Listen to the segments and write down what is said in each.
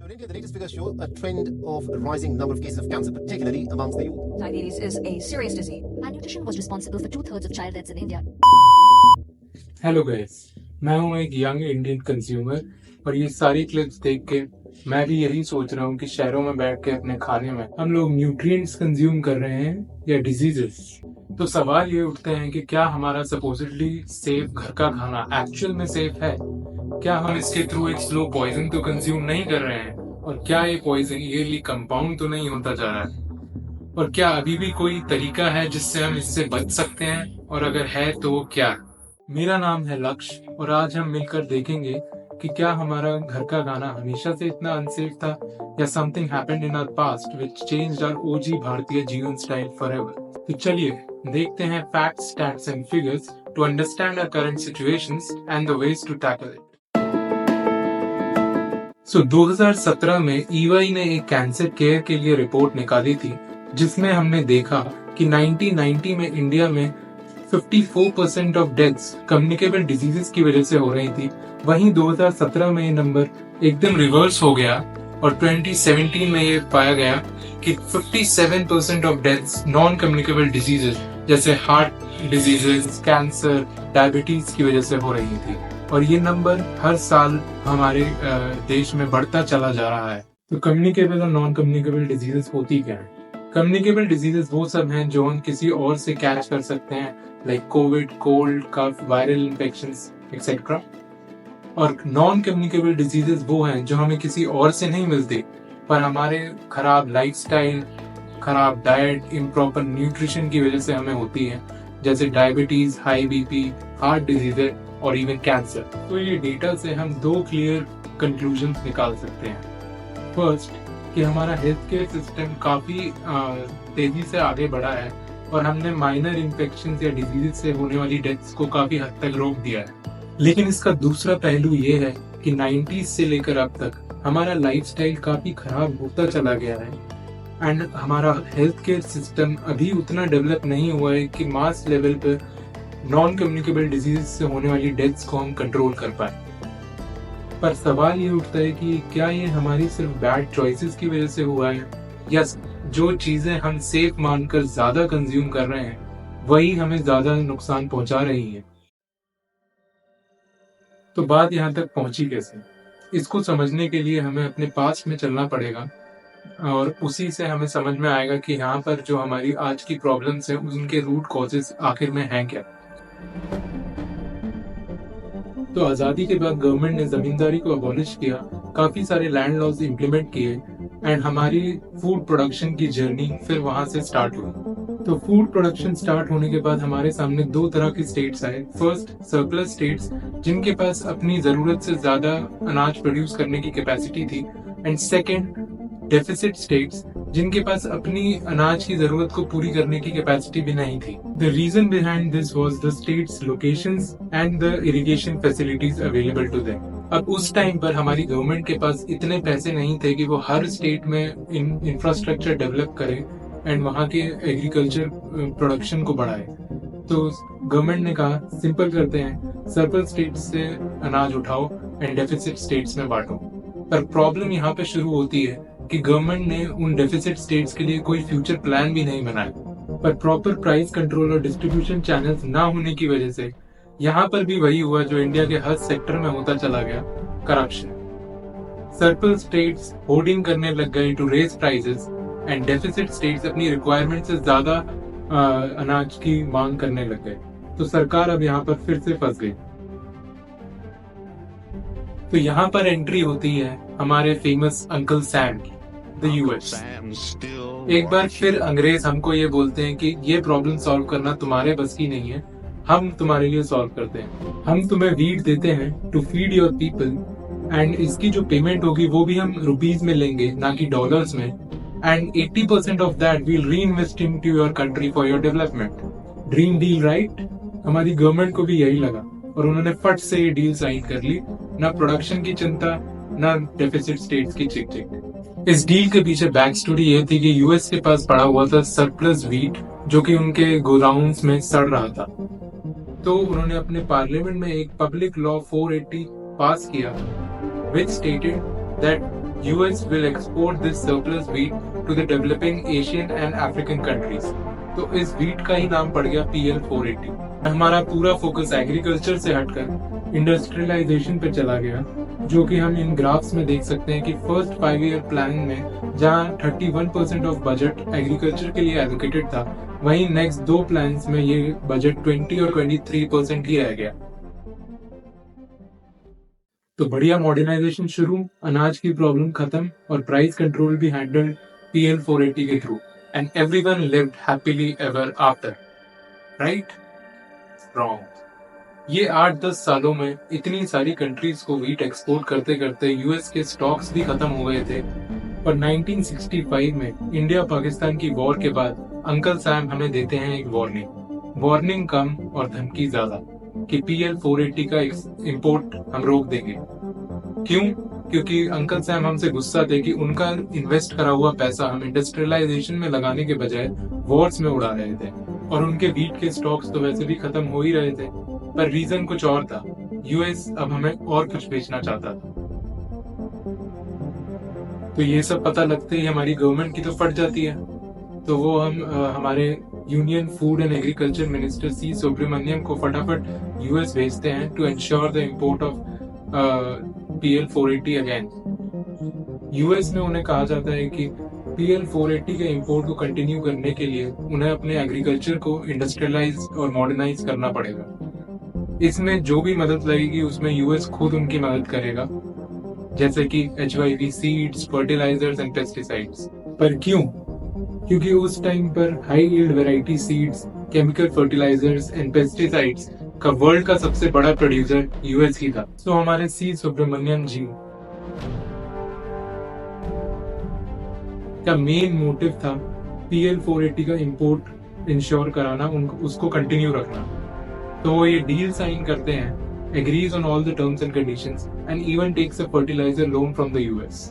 In India, the latest figures show a trend of a rising number of cases of cancer, particularly amongst the youth. Diabetes is a serious disease. Malnutrition was responsible for 2/3 of child deaths in India. Hello guys, मैं हूं एक young Indian consumer और ये सारी clips देख के मैं भी यही सोच रहा हूं कि शहरों में बैठ के अपने खाने में हम लोग न्यूट्रिएंट्स कंज्यूम कर रहे हैं या डिजीजेस। तो सवाल ये उठते हैं कि क्या हमारा सपोजिटली सेफ घर का खाना एक्चुअल में सेफ है? क्या हम इसके थ्रू एक स्लो पॉइजन तो कंज्यूम नहीं कर रहे हैं? और क्या ये पॉइजन ईयरली कंपाउंड तो नहीं होता जा रहा है? और क्या अभी भी कोई तरीका है जिससे हम इससे बच सकते हैं, और अगर है तो वो क्या? मेरा नाम है लक्ष्य और आज हम मिलकर देखेंगे कि क्या हमारा घर का खाना हमेशा से इतना अनसेफ था या something happened in our past which changed our OG भारतीय जीवन स्टाइल फॉरएवर। तो चलिए देखते हैं facts, stats and figures to understand our current situations and the ways to tackle it. 2017 में EY ने एक कैंसर केयर के लिए रिपोर्ट निकाली थी जिसमें हमने देखा कि 1990 में इंडिया में 54% ऑफ डेथ्स कम्युनिकेबल डिजीजेस की वजह से हो रही थी। वहीं 2017 में ये नंबर एकदम रिवर्स हो गया और 2017 में ये पाया गया कि 57% of deaths non communicable diseases जैसे हार्ट डिजीजेस, कैंसर, डायबिटीज की वजह से हो रही थी। और ये नंबर हर साल हमारे देश में बढ़ता चला जा रहा है। तो कम्युनिकेबल और नॉन कम्युनिकेबल डिजीजेस होती क्या है? कम्युनिकेबल डिजीजेस वो सब हैं जो हम किसी और से कैच कर सकते हैं, लाइक कोविड, कोल्ड, कफ, वायरल इन्फेक्शंस एक्सेट्रा। और नॉन कम्युनिकेबल डिजीजेस वो हैं जो हमें किसी और से नहीं मिलते पर हमारे खराब लाइफस्टाइल, खराब डाइट, इम्प्रॉपर न्यूट्रिशन की वजह से हमें होती हैं, जैसे diabetes, high BP, heart diseases और इवन कैंसर। तो ये डेटा से हम दो क्लियर कंक्लूजन्स निकाल सकते हैं। फर्स्ट, कि हमारा हेल्थ केयर सिस्टम काफी तेजी से आगे बढ़ा है और हमने माइनर इन्फेक्शंस या डिजीजेस से होने वाली डेथ्स को काफी हद तक रोक दिया है। लेकिन इसका दूसरा पहलू ये है कि 90s से लेकर अब तक हमारा लाइफस्टाइल काफी खराब होता चला गया है एंड हमारा हेल्थ केयर सिस्टम अभी उतना डेवलप नहीं हुआ है कि मास लेवल पर नॉन कम्युनिकेबल डिजीज से होने वाली डेथ्स को हम कंट्रोल कर पाए। पर सवाल ये उठता है कि क्या ये हमारी सिर्फ बैड चॉइसेस की वजह से हुआ है या जो चीजें हम सेफ मानकर ज्यादा कंज्यूम कर रहे हैं वही हमें ज्यादा नुकसान पहुंचा रही है। तो बात यहाँ तक पहुंची कैसे? इसको समझने के लिए हमें अपने पास्ट में चलना पड़ेगा और उसी से हमें समझ में आएगा कि यहाँ पर जो हमारी आज की प्रॉब्लम्स हैं उनके रूट कॉजेस आखिर में हैं क्या। तो आजादी के बाद गवर्नमेंट ने जमींदारी को अबॉलिश किया, काफी सारे लैंड लॉज इम्प्लीमेंट किए एंड हमारी फूड प्रोडक्शन की जर्नी फिर वहां से स्टार्ट हुई। तो फूड प्रोडक्शन स्टार्ट होने के बाद हमारे सामने दो तरह के स्टेट्स आए। फर्स्ट, सरप्लस स्टेट्स जिनके पास अपनी जरूरत से ज्यादा अनाज प्रोड्यूस करने की कैपेसिटी थी, एंड सेकेंड, डेफिसिट स्टेट्स जिनके पास अपनी अनाज की जरूरत को पूरी करने की कैपेसिटी भी नहीं थी। The reason behind this was the states locations and the irrigation facilities available to them. अब उस टाइम पर हमारी गवर्नमेंट के पास इतने पैसे नहीं थे कि वो हर स्टेट में इंफ्रास्ट्रक्चर डेवलप करे एंड वहाँ के एग्रीकल्चर प्रोडक्शन को बढ़ाए। तो गवर्नमेंट ने कहा सिंपल करते हैं, सरप्लस स्टेट्स से अनाज उठाओ एंड डेफिसिट स्टेट्स में बांटो। पर प्रॉब्लम यहाँ पे शुरू होती है कि गवर्नमेंट ने उन डेफिसिट स्टेट्स के लिए कोई फ्यूचर प्लान भी नहीं बनाया। पर प्रॉपर प्राइस कंट्रोल और डिस्ट्रीब्यूशन चैनल्स ना होने की वजह से यहाँ पर भी वही हुआ जो इंडिया के हर सेक्टर में होता चला गया, करप्शन। सरप्लस स्टेट्स होर्डिंग करने लग गए to raise prices and deficit states अपनी रिक्वायरमेंट से ज्यादा अनाज की मांग करने लग गए। तो सरकार अब यहाँ पर फिर से फंस गई। तो यहाँ पर एंट्री होती है हमारे फेमस अंकल सैम की, द यूएस। एक बार फिर अंग्रेज हमको ये बोलते हैं कि ये प्रॉब्लम सॉल्व करना तुम्हारे बस की नहीं है, हम तुम्हारे लिए सॉल्व करते हैं। हम तुम्हें वीट देते हैं to feed your people and इसकी जो पेमेंट होगी वो भी हम रुपीज में लेंगे ना कि डॉलर्स में, and 80% of that will reinvest in to your country for your development. Dream deal, right? हमारी गवर्नमेंट को भी यही लगा और उन्होंने फट से ये डील साइन कर ली। ना प्रोडक्शन की चिंता, ना डेफिसिट स्टेट्स की चिक चिक। इस डील के पीछे बैक स्टोरी ये थी कि यूएस के पास पड़ा हुआ था सरप्लस व्हीट जो कि उनके गोडाउन्स में सड़ रहा था। तो उन्होंने अपने पार्लियामेंट में एक पब्लिक लॉ 480 पास किया which stated that US will export this surplus wheat to the developing Asian and African countries. तो इस wheat का ही नाम पड़ गया PL 480। हमारा पूरा फोकस एग्रीकल्चर से हटकर इंडस्ट्रियलाइजेशन पे चला गया, जो कि हम इन ग्राफ्स में देख सकते हैं कि फर्स्ट 5 ईयर प्लान में जहां 31% ऑफ बजट एग्रीकल्चर के लिए एलोकेटेड था, वहीं नेक्स्ट 2 प्लान्स में ये बजट 20 और 23% ही रह गया। तो बढ़िया मॉडर्नाइजेशन शुरू, अनाज की प्रॉब्लम खत्म और प्राइस कंट्रोल भी हैंडल्ड PL 480 के through, and everyone lived happily ever after. Right? Wrong. ये 8-10 सालों में इतनी सारी कंट्रीज को वीट एक्सपोर्ट करते करते यूएस के स्टॉक्स भी खत्म हो गए थे, और 1965 में इंडिया पाकिस्तान की वॉर के बाद अंकल सैम हमें देते हैं एक वार्निंग कम और धमकी ज्यादा कि PL 480 का इंपोर्ट हम रोक देंगे। क्यों? क्योंकि अंकल सैम हमसे गुस्सा थे कि उनका इन्वेस्ट करा हुआ पैसा हम इंडस्ट्रियलाइजेशन में लगाने के बजाय वॉर्स में उड़ा रहे थे, और उनके वीट के स्टॉक्स तो वैसे भी खत्म हो ही रहे थे, पर रीजन कुछ और था। यूएस अब हमें और कुछ बेचना चाहता था। तो ये सब पता लगते ही हमारी गवर्नमेंट की तो फट जाती है। तो वो हमारे union food and agriculture minister C. Subramaniam को फटाफट यूएस भेजते हैं to ensure the import of PL 480 again. US में उन्हें कहा जाता है कि PL 480 के इंपोर्ट को कंटिन्यू करने के लिए उन्हें अपने एग्रीकल्चर को इंडस्ट्रियलाइज और मॉडर्नाइज करना पड़ेगा। इसमें जो भी मदद लगेगी उसमें यूएस खुद उनकी मदद करेगा, जैसे कि HYV seeds, fertilisers and pesticides. पर क्यों? क्योंकि उस टाइम पर high yield variety seeds, chemical fertilisers and pesticides का वर्ल्ड का सबसे बड़ा प्रोड्यूसर यूएस ही था। तो हमारे C. सुब्रमण्यम जी का मेन मोटिव था PL 480 का इंपोर्ट इंश्योर कराना, उसको कंटिन्यू रखना। तो वो ये डील साइन करते हैं, agrees on all the terms and conditions and even takes a fertilizer loan from the US.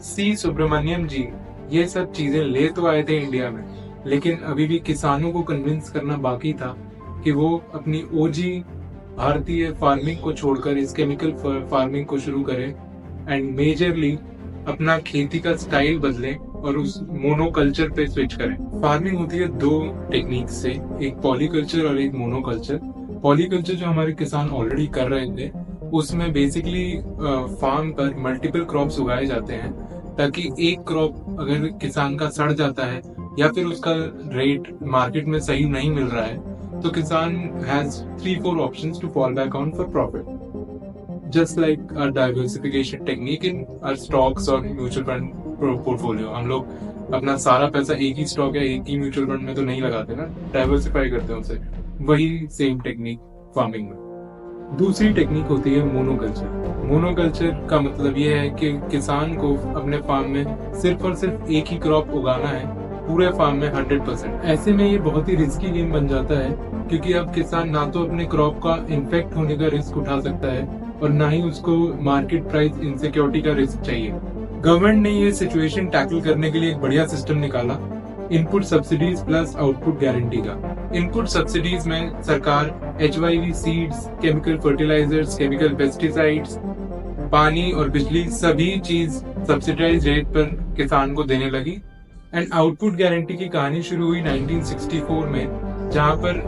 C. Subramaniam जी ये सब चीजें ले तो आए थे इंडिया में, लेकिन अभी भी किसानों को कन्विंस करना बाकी था कि वो अपनी ओजी भारतीय फार्मिंग को छोड़कर इस केमिकल फार्मिंग को शुरू करें, एंड मेजरली अपना खेती का स्टाइल बदलें और उस मोनोकल्चर पे स्विच करें। फार्मिंग होती है 2 टेक्निक से, एक पॉलीकल्चर और एक मोनोकल्चर। पॉलीकल्चर जो हमारे किसान ऑलरेडी कर रहे थे, उसमें बेसिकली फार्म पर मल्टीपल क्रॉप्स उगाए जाते हैं, ताकि एक क्रॉप अगर किसान का सड़ जाता है या फिर उसका रेट मार्केट में सही नहीं मिल रहा है, तो किसान has 3-4 options to fall back on for profit, just like a diversification technique in our stocks और म्यूचुअल फंड पोर्टफोलियो। हम लोग अपना सारा पैसा एक ही स्टॉक या एक ही म्यूचुअल फंड में तो नहीं लगाते ना, डाइवर्सिफाई करते हैं उसे। वही सेम टेक्निक फार्मिंग में। दूसरी टेक्निक होती है मोनोकल्चर। मोनोकल्चर का मतलब यह है कि किसान को अपने फार्म में सिर्फ और सिर्फ एक ही क्रॉप उगाना है, पूरे फार्म में 100%। ऐसे में ये बहुत ही रिस्की गेम बन जाता है, क्योंकि अब किसान ना तो अपने क्रॉप का इन्फेक्ट होने का रिस्क उठा सकता है और ना ही उसको मार्केट प्राइस इनसिक्योरिटी का रिस्क चाहिए। गवर्नमेंट ने ये सिचुएशन टैकल करने के लिए एक बढ़िया सिस्टम निकाला, input subsidies plus output guarantee का। इनपुट सब्सिडीज में सरकार HYV seeds, chemical fertilisers, chemical pesticides, पानी और बिजली सभी चीज सब्सिडाइज रेट पर किसान को देने लगी। एंड आउटपुट गारंटी की कहानी शुरू हुई 1964 में, जहां पर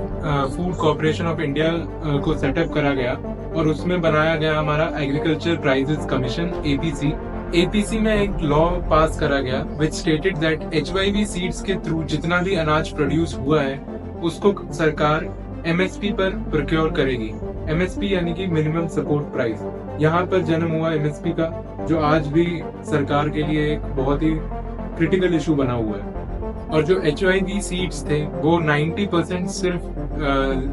फूड कॉर्पोरेशन ऑफ इंडिया को सेटअप करा गया और उसमें बनाया गया हमारा agriculture prices commission APC। APC में एक लॉ पास करा गया विच स्टेटेड दैट HYV सीड्स के थ्रू जितना भी अनाज प्रोड्यूस हुआ है उसको सरकार MSP पर प्रोक्योर करेगी। MSP यानी कि मिनिमम सपोर्ट प्राइस। यहाँ पर जन्म हुआ MSP का, जो आज भी सरकार के लिए एक बहुत ही क्रिटिकल इशू बना हुआ है। और जो HYV सीड्स थे वो 90% सिर्फ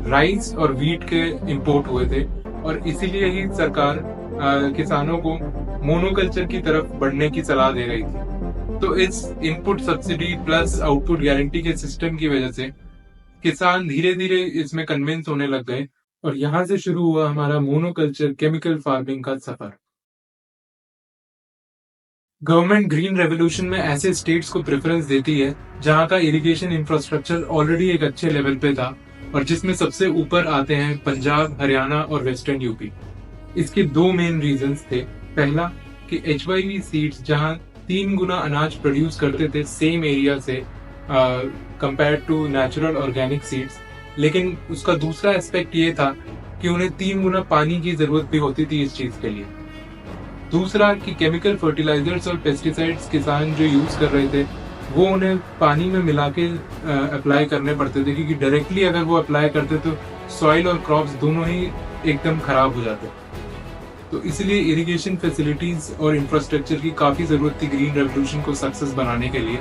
राइस और व्हीट के इंपोर्ट हुए थे, और इसीलिए ही सरकार किसानों को मोनोकल्चर की तरफ बढ़ने की सलाह दे रही थी। तो इस input subsidy plus output guarantee के सिस्टम की वजह से किसान धीरे धीरे इसमें कन्विंस होने लग गए, और यहाँ से शुरू हुआ हमारा मोनोकल्चर केमिकल फार्मिंग का सफर। गवर्नमेंट ग्रीन रेवोल्यूशन में ऐसे स्टेट्स को प्रेफरेंस देती है जहां का इरिगेशन इंफ्रास्ट्रक्चर ऑलरेडी एक अच्छे लेवल पे था, और जिसमें सबसे ऊपर आते हैं पंजाब, हरियाणा और वेस्टर्न यूपी। इसके दो मेन रीजंस थे। पहला कि HYV सीड्स जहां 3 गुना अनाज प्रोड्यूस करते थे सेम एरिया से compare to natural organic seeds, लेकिन उसका दूसरा एस्पेक्ट ये था कि उन्हें 3 गुना पानी की जरूरत भी होती थी इस चीज के लिए। दूसरा कि केमिकल फर्टिलाइजर्स और पेस्टिसाइड्स किसान जो यूज कर रहे थे वो उन्हें पानी में मिला के अप्लाई करने पड़ते थे, क्योंकि डायरेक्टली अगर वो अप्लाई करते तो सॉइल और क्रॉप्स दोनों ही एकदम खराब हो जाते। तो इसलिए इरिगेशन फैसिलिटीज और इंफ्रास्ट्रक्चर की काफी जरूरत थी ग्रीन रेवोल्यूशन को सक्सेस बनाने के लिए,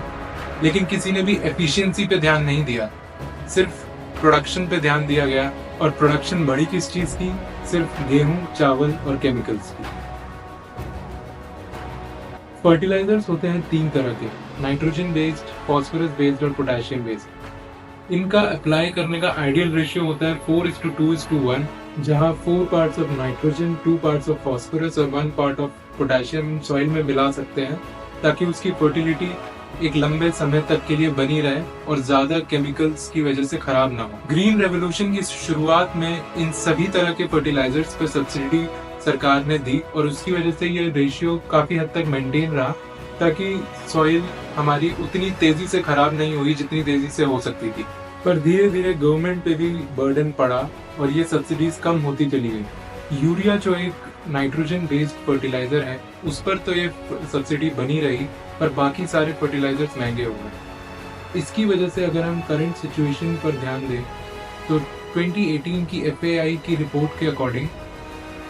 लेकिन किसी ने भी एफिशिएंसी पे ध्यान नहीं दिया, सिर्फ प्रोडक्शन पे ध्यान दिया गया। और प्रोडक्शन बढ़ी किस चीज की? सिर्फ गेहूं, चावल और केमिकल्स की। फर्टिलाइजर्स होते हैं 3 तरह के, नाइट्रोजन बेस्ड, फास्फोरस बेस्ड और पोटेशियम बेस्ड। इनका अप्लाई करने का आइडियल रेशियो होता है 4:2:1, जहां 4 parts of nitrogen, 2 parts of phosphorus और 1 पार्ट ऑफ पोटेशियम सॉइल में मिला सकते हैं, ताकि उसकी फर्टिलिटी एक लंबे समय तक के लिए बनी रहे और ज्यादा केमिकल्स की वजह से खराब ना हो। ग्रीन रेवोल्यूशन की शुरुआत में इन सभी तरह के फर्टिलाइजर्स पर सब्सिडी सरकार ने दी और उसकी वजह से ये रेशियो काफी हद तक मेंटेन रहा, ताकि सॉइल हमारी उतनी तेजी से खराब नहीं हुई जितनी तेजी से हो सकती थी। पर धीरे धीरे गवर्नमेंट पे भी बर्डन पड़ा और ये सब्सिडीज कम होती चली गई। यूरिया जो एक नाइट्रोजन बेस्ड फर्टिलाइजर है उस पर तो ये सब्सिडी बनी रही, पर बाकी सारे फर्टिलाइजर्स महंगे हो गए। इसकी वजह से अगर हम करंट सिचुएशन पर ध्यान दें तो 2018 की FAI की रिपोर्ट के अकॉर्डिंग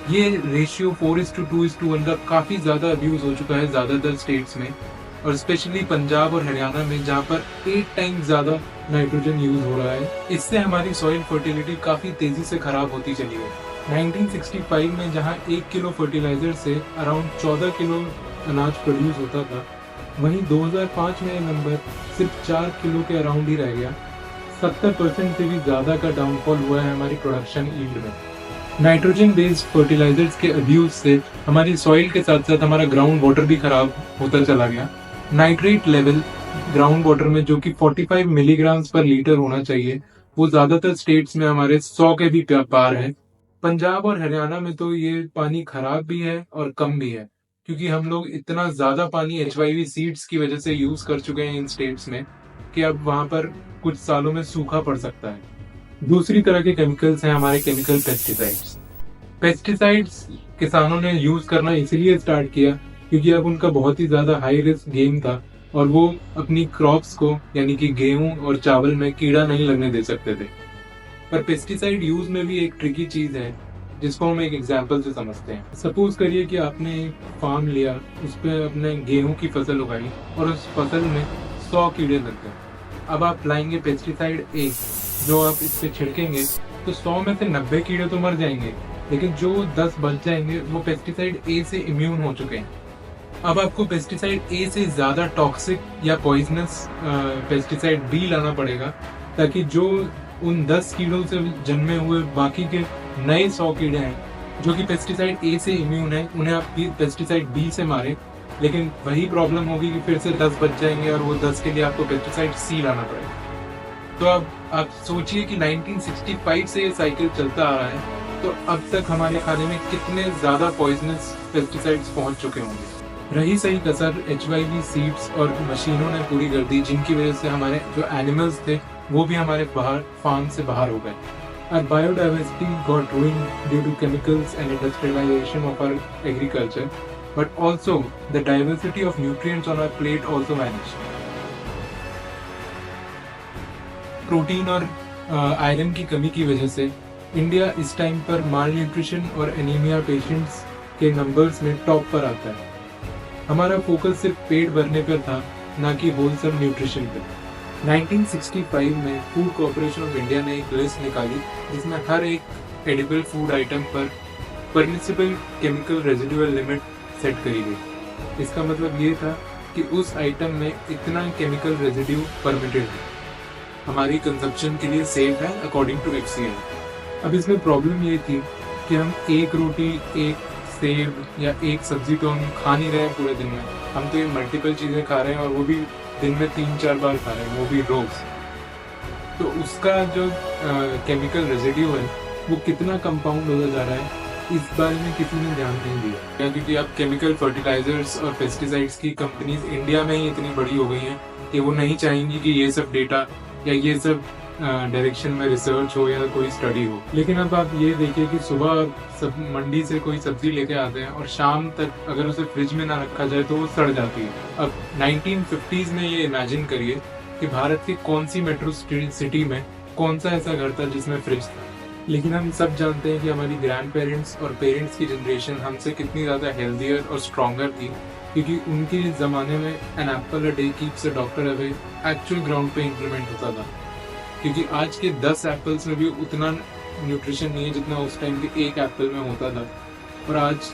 ये रेशियो 4:2:1 का काफी ज्यादा अब्यूज हो चुका है ज्यादातर स्टेट्स में, और स्पेशली पंजाब और हरियाणा में, जहाँ पर 8 टाइम्स ज्यादा नाइट्रोजन यूज हो रहा है। इससे हमारी सॉइल फर्टिलिटी काफी तेजी से खराब होती चली गई। 1965 में जहाँ 1 किलो फर्टिलाइजर से अराउंड 14 किलो अनाज प्रोड्यूस होता था, वहीं 2005 में ये नंबर सिर्फ 4 किलो के अराउंड ही रह गया। 70% से भी ज्यादा का डाउनफॉल हुआ है हमारी प्रोडक्शन यील्ड में। नाइट्रोजन बेस्ड फर्टिलाइजर्स के अब्यूज से हमारी सॉइल के साथ साथ हमारा ग्राउंड वाटर भी खराब होता चला गया। नाइट्रेट लेवल ग्राउंड वाटर में जो कि 45 मिलीग्राम पर लीटर होना चाहिए, वो ज्यादातर स्टेट्स में हमारे 100 के भी पार है। पंजाब और हरियाणा में तो ये पानी खराब भी है और कम भी है, क्योंकि हम लोग इतना ज्यादा पानी HYV सीड्स की वजह से यूज कर चुके हैं इन स्टेट्स में कि अब वहां पर कुछ सालों में सूखा पड़ सकता है। दूसरी तरह के केमिकल्स हैं हमारे केमिकल पेस्टिसाइड्स। पेस्टिसाइड्स किसानों ने यूज करना इसलिए स्टार्ट किया क्योंकि अब उनका बहुत ही ज्यादा हाई रिस्क गेम था और वो अपनी क्रॉप्स को यानी कि गेहूं और चावल में कीड़ा नहीं लगने दे सकते थे। पर पेस्टिसाइड यूज में भी एक ट्रिकी चीज है जिसको हम एक एग्जाम्पल से समझते हैं। सपोज करिए कि आपने एक फार्म लिया, उस पर अपने गेहूं की फसल उगाई और उस फसल में 100 कीड़े लग गए। अब आप लाएंगे पेस्टिसाइड A, जो आप इस पे छिड़केंगे तो 100 में से 90 कीड़े तो मर जाएंगे, लेकिन जो 10 बच जाएंगे वो पेस्टिसाइड A से इम्यून हो चुके हैं। अब आपको पेस्टिसाइड A से ज्यादा टॉक्सिक या पॉइजनस पेस्टिसाइड B लाना पड़ेगा, ताकि जो उन 10 कीड़ों से जन्मे हुए बाकी के नए 100 कीड़े हैं जो कि पेस्टिसाइड A से इम्यून है, उन्हें आप पेस्टिसाइड B से मारें। लेकिन वही प्रॉब्लम होगी कि फिर से 10 बच जाएंगे और वो 10 के लिए आपको पेस्टिसाइड C लाना पड़ेगा। तो अब आप सोचिए कि 1965 से ये साइकिल चलता आ रहा है, तो अब तक हमारे खाने में कितने ज्यादा पॉइजनस पेस्टिसाइड्स पहुंच चुके होंगे। रही सही कसर HYV सीड्स और मशीनों ने पूरी कर दी, जिनकी वजह से हमारे जो एनिमल्स थे वो भी हमारे बाहर फार्म से बाहर हो गए। Our biodiversity got ruined due to chemicals and industrialization of our agriculture, but also the diversity of nutrients on our plate also vanished. Protein और आयरन की कमी की वजह से इंडिया इस टाइम पर माल न्यूट्रिशन और एनीमिया पेशेंट्स के नंबर्स में टॉप पर आता है। हमारा फोकस सिर्फ पेट भरने पर था, ना कि होलसम न्यूट्रिशन पर। 1965 में फूड कॉर्पोरेशन ऑफ इंडिया ने एक लिस्ट निकाली जिसमें हर एक एडिबल फूड आइटम पर permissible chemical residual limit set करी गई। इसका मतलब ये था कि उस आइटम में इतना केमिकल रेजिड्यू परमिटेड है, हमारी कंजप्शन के लिए सेफ है अकॉर्डिंग टू FCN। अब इसमें प्रॉब्लम ये थी कि हम एक रोटी, एक सेब या एक सब्जी तो हम खा नहीं रहे हैं पूरे दिन में, हम तो ये मल्टीपल चीज़ें खा रहे हैं और वो भी दिन में 3-4 बार खा रहे हैं, वो भी रोज। तो उसका जो केमिकल रेजिड्यू है वो कितना कंपाउंड होता जा रहा है इस बारे में किसी ने ध्यान नहीं दिया, क्योंकि अब केमिकल फर्टिलाइजर्स और पेस्टिसाइड्स की कंपनीज इंडिया में ही इतनी बड़ी हो गई हैं कि वो नहीं चाहेंगी कि ये सब डेटा या ये सब डायरेक्शन में रिसर्च हो या कोई स्टडी हो। लेकिन अब आप ये देखिए कि सुबह सब मंडी से कोई सब्जी लेके आते हैं और शाम तक अगर उसे फ्रिज में ना रखा जाए तो वो सड़ जाती है। अब 1950s में ये इमेजिन करिए कि भारत की कौन सी मेट्रो सिटी में कौन सा ऐसा घर था जिसमें फ्रिज था। लेकिन हम सब जानते हैं कि हमारी ग्रैंड पेरेंट्स और पेरेंट्स की जनरेशन हमसे कितनी ज़्यादा हेल्दियर और स्ट्रॉन्गर थी, क्योंकि उनके ज़माने में an apple a day keeps a doctor away actual ground पे इम्प्लीमेंट होता था। क्योंकि आज के 10 एप्पल्स में भी उतना न्यूट्रिशन नहीं है जितना उस टाइम के एक एप्पल में होता था, और आज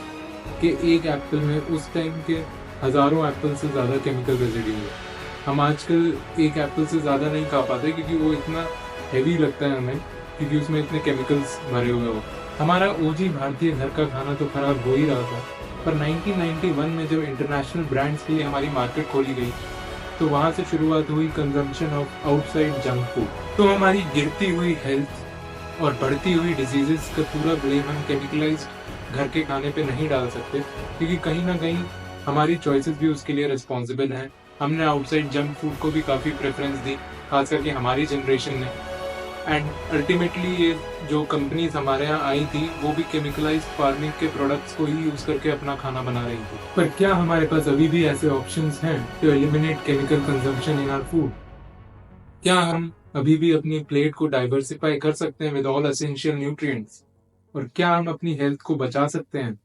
के एक एप्पल में उस टाइम के हज़ारों एप्पल से ज़्यादा केमिकल रेजिड्यू है। हम आजकल एक एप्पल से ज़्यादा नहीं खा पाते क्योंकि वो इतना हैवी लगता है हमें, क्योंकि उसमें इतने केमिकल्स भरे हुए हो। हमारा ओजी भारतीय घर का खाना तो खराब हो ही रहा था, पर 1991 में जब इंटरनेशनल ब्रांड्स के लिए हमारी मार्केट खोली गई तो वहाँ से शुरुआत हुई consumption of outside junk food. तो हमारी गिरती हुई हेल्थ और बढ़ती हुई डिजीजेस का पूरा ब्लेम हम केमिकलाइज्ड घर के खाने पे नहीं डाल सकते, क्योंकि कहीं ना कहीं हमारी चॉइसेस भी उसके लिए रिस्पॉन्सिबल हैं। हमने आउटसाइड जंक फूड को भी काफ़ी प्रेफरेंस दी, खास करके हमारी जनरेशन ने। एंड अल्टीमेटली ये जो कंपनीज हमारे यहाँ आई थी वो भी केमिकलाइज्ड फार्मिंग के प्रोडक्ट्स को ही यूज करके अपना खाना बना रही थी। पर क्या हमारे पास अभी भी ऐसे ऑप्शंस हैं to eliminate chemical consumption in our food? क्या हम अभी भी अपनी प्लेट को डाइवर्सिफाई कर सकते हैं विद ऑल एसेंशियल न्यूट्रिएंट्स? और क्या हम अपनी हेल्थ को बचा सकते हैं?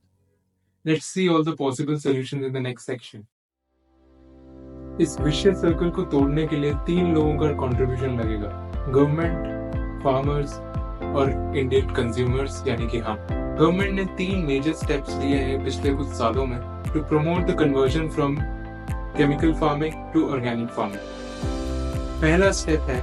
Let's see all the possible solutions in the next section. इस विशियस सर्कल को तोड़ने के लिए 3 लोगों का कंट्रीब्यूशन लगेगा: गवर्नमेंट, फार्मर्स और इंडियन कंज्यूमर्स यानी कि हम। गवर्नमेंट ने 3 मेजर स्टेप्स लिए हैं पिछले कुछ सालों में to promote the conversion from chemical farming to organic farming. पहला स्टेप है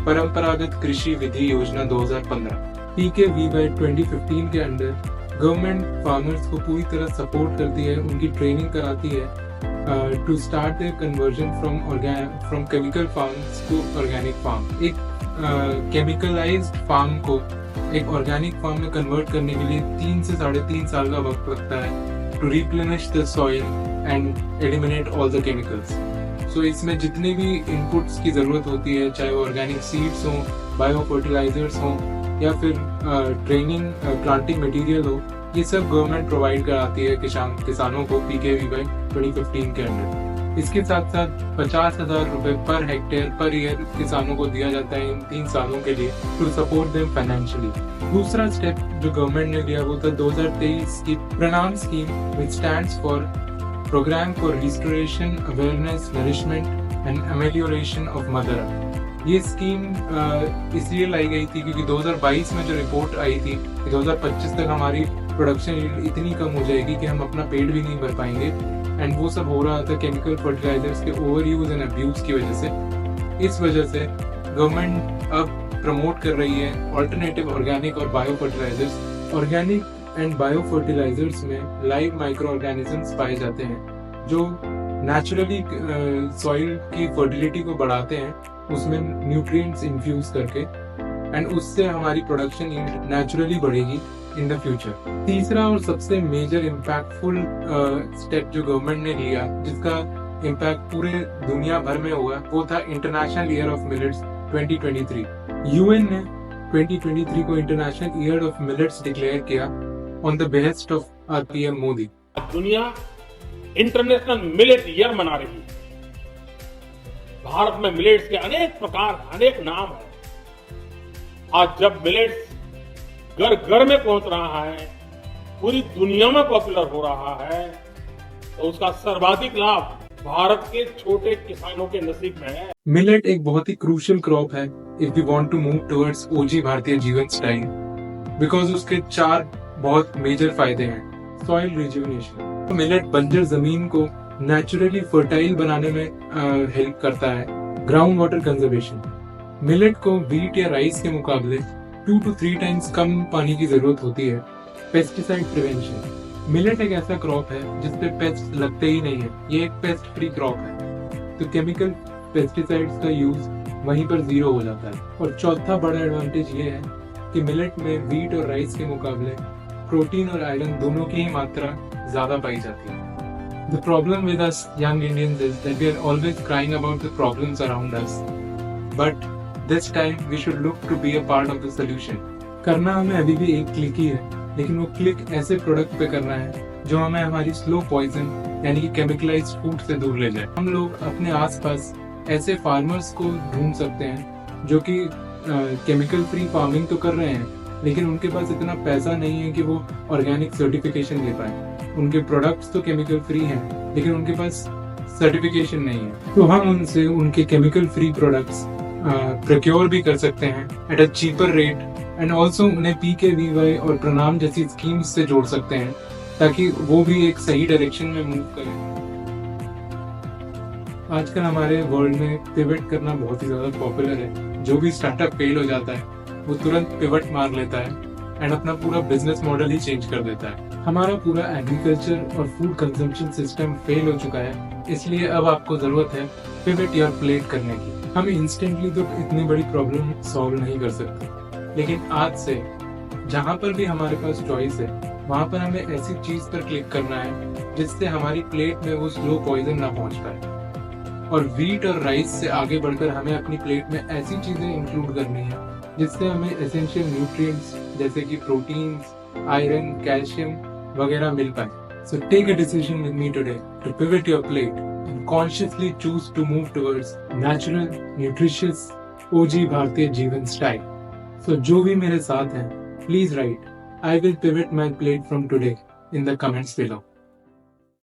परंपरागत कृषि विधि योजना 2015। PKVY 2015 के अंडर गवर्नमेंट फार्मर्स को पूरी तरह सपोर्ट करती है, उनकी ट्रेनिंग कराती है to start their conversion from chemical farms to organic farm. एक केमिकलाइज्ड फार्म को एक ऑर्गेनिक फार्म में कन्वर्ट करने के लिए 3 से 3.5 साल का वक्त लगता है to replenish the soil and eliminate all the chemicals. So इसमें जितने भी इनपुट्स की जरूरत होती है, चाहे वो ऑर्गेनिक सीड्स हों, बायो फर्टिलाइजर्स हों या फिर ट्रेनिंग प्लांटिंग मटेरियल हो, ये सब गवर्नमेंट प्रोवाइड कराती है किसानों को PKVY 2015 के अंडर। इसके साथ साथ 50,000 रुपए पर हेक्टेयर पर ईयर किसानों को दिया जाता है इन 3 सालों के लिए टू सपोर्ट देम फाइनेंशियली। दूसरा स्टेप जो गवर्नमेंट ने लिया वो था 2023 की PRANAM scheme, which stands for program for restoration, awareness, nourishment and amelioration of mother earth. ये स्कीम इसलिए लाई गई थी क्योंकि 2022 में जो रिपोर्ट आई थी कि 2025 तक हमारी प्रोडक्शन इतनी कम हो जाएगी कि हम अपना पेट भी नहीं भर पाएंगे, एंड वो सब हो रहा था केमिकल फर्टिलाइजर्स के ओवर यूज एंड अब्यूज की वजह से। इस वजह से गवर्नमेंट अब प्रमोट कर रही है ऑल्टरनेटिव ऑर्गेनिक और bio fertilisers. Organic and bio fertilisers में लाइव माइक्रो ऑर्गेनिजम्स पाए जाते हैं जो नेचुरली सॉइल की फर्टिलिटी को बढ़ाते हैं, उसमें न्यूट्रिएंट्स इन्फ्यूज करके, एंड उससे हमारी प्रोडक्शन नेचुरली बढ़ेगी इन द फ्यूचर। तीसरा और सबसे मेजर इम्पैक्टफुल स्टेप जो गवर्नमेंट ने लिया, जिसका इम्पैक्ट पूरे दुनिया भर में हुआ, वो था international year of millets 2023। UN ने 2023 को international year of millets declare किया on the behest of our PM Modi. दुनिया इंटरनेशनल मिलेट ईयर मना रही है। भारत में मिलेट्स के अनेक प्रकार, अनेक नाम है। आज जब मिलेट्स घर घर में पहुंच रहा है, पूरी दुनिया में पॉपुलर हो रहा है, तो उसका सर्वाधिक लाभ भारत के छोटे किसानों के नसीब में है। मिलेट एक बहुत ही क्रूशियल क्रॉप है if we want to move towards OG भारतीय जीवन स्टाइल, बिकॉज उसके 4 बहुत मेजर फायदे हैं। सॉइल रिजुविनेशन, मिलेट बंजर जमीन को नेचुरली फर्टाइल बनाने में हेल्प करता है। ग्राउंड वाटर कंजर्वेशन, मिलेट को व्हीट या राइस के मुकाबले 2 to 3 टाइम्स कम पानी की जरूरत होती है। पेस्टिसाइड प्रिवेंशन, मिलेट एक ऐसा क्रॉप है जिसपे पेस्ट लगते ही नहीं है, ये एक पेस्ट फ्री क्रॉप है, तो केमिकल पेस्टिसाइड्स का यूज वहीं पर 0 हो जाता है। और चौथा बड़ा एडवांटेज ये है कि मिलेट में व्हीट और राइस के मुकाबले प्रोटीन और आयरन दोनों की ही मात्रा ज्यादा पाई जाती है। The problem with us young Indians is that we are always crying about the problems around us. But this time we should look to be a part of the solution. करना हमें अभी भी एक क्लिक ही है, लेकिन वो click ऐसे product पे करना है जो हमें हमारी स्लो पॉइजन यानी कि केमिकलाइज्ड फूड से दूर ले जाए। हम लोग अपने आसपास ऐसे फार्मर्स को ढूंढ सकते हैं जो कि केमिकल फ्री फार्मिंग तो कर रहे हैं, लेकिन उनके पास इतना पैसा नहीं है कि वो ऑर्गेनिक सर्टिफिकेशन ले पाए। उनके प्रोडक्ट्स तो केमिकल फ्री हैं, लेकिन उनके पास सर्टिफिकेशन नहीं है। तो हम उनसे उनके केमिकल फ्री प्रोडक्ट्स प्रोक्योर भी कर सकते हैं at a cheaper rate, and also उन्हें PKVY और प्रणाम जैसी स्कीम्स से जोड़ सकते हैं ताकि वो भी एक सही डायरेक्शन में मूव करें। आजकल हमारे वर्ल्ड में पिवट करना बहुत ही ज्यादा पॉपुलर है। जो भी स्टार्टअप फेल हो जाता है वो तुरंत पिवट मार लेता है एंड अपना पूरा बिजनेस मॉडल ही चेंज कर देता है। हमारा पूरा एग्रीकल्चर और फूड कंजम्पशन सिस्टम फेल हो चुका है, इसलिए अब आपको जरूरत है पिवट योर प्लेट करने की। हम इंस्टेंटली तो इतनी बड़ी प्रॉब्लम सॉल्व नहीं कर सकते, लेकिन आज से जहाँ पर भी हमारे पास चॉइस है वहाँ पर हमें ऐसी चीज पर क्लिक करना है जिससे हमारी प्लेट में वो स्लो पॉइजन ना पहुँच पाए। और व्हीट और राइस से आगे बढ़कर हमें अपनी प्लेट में ऐसी चीजें इंक्लूड करनी है जिससे हमें एसेंशियल न्यूट्रिएंट्स जैसे कि प्रोटीन्स, आयरन, कैल्शियम वगैरह मिल पाए। So take a decision with me today to pivot your plate and consciously choose to move towards natural, nutritious, OG भारतीय जीवन स्टाइल। सो जो भी मेरे साथ हैं, please right, I will pivot my plate from today in the comments below.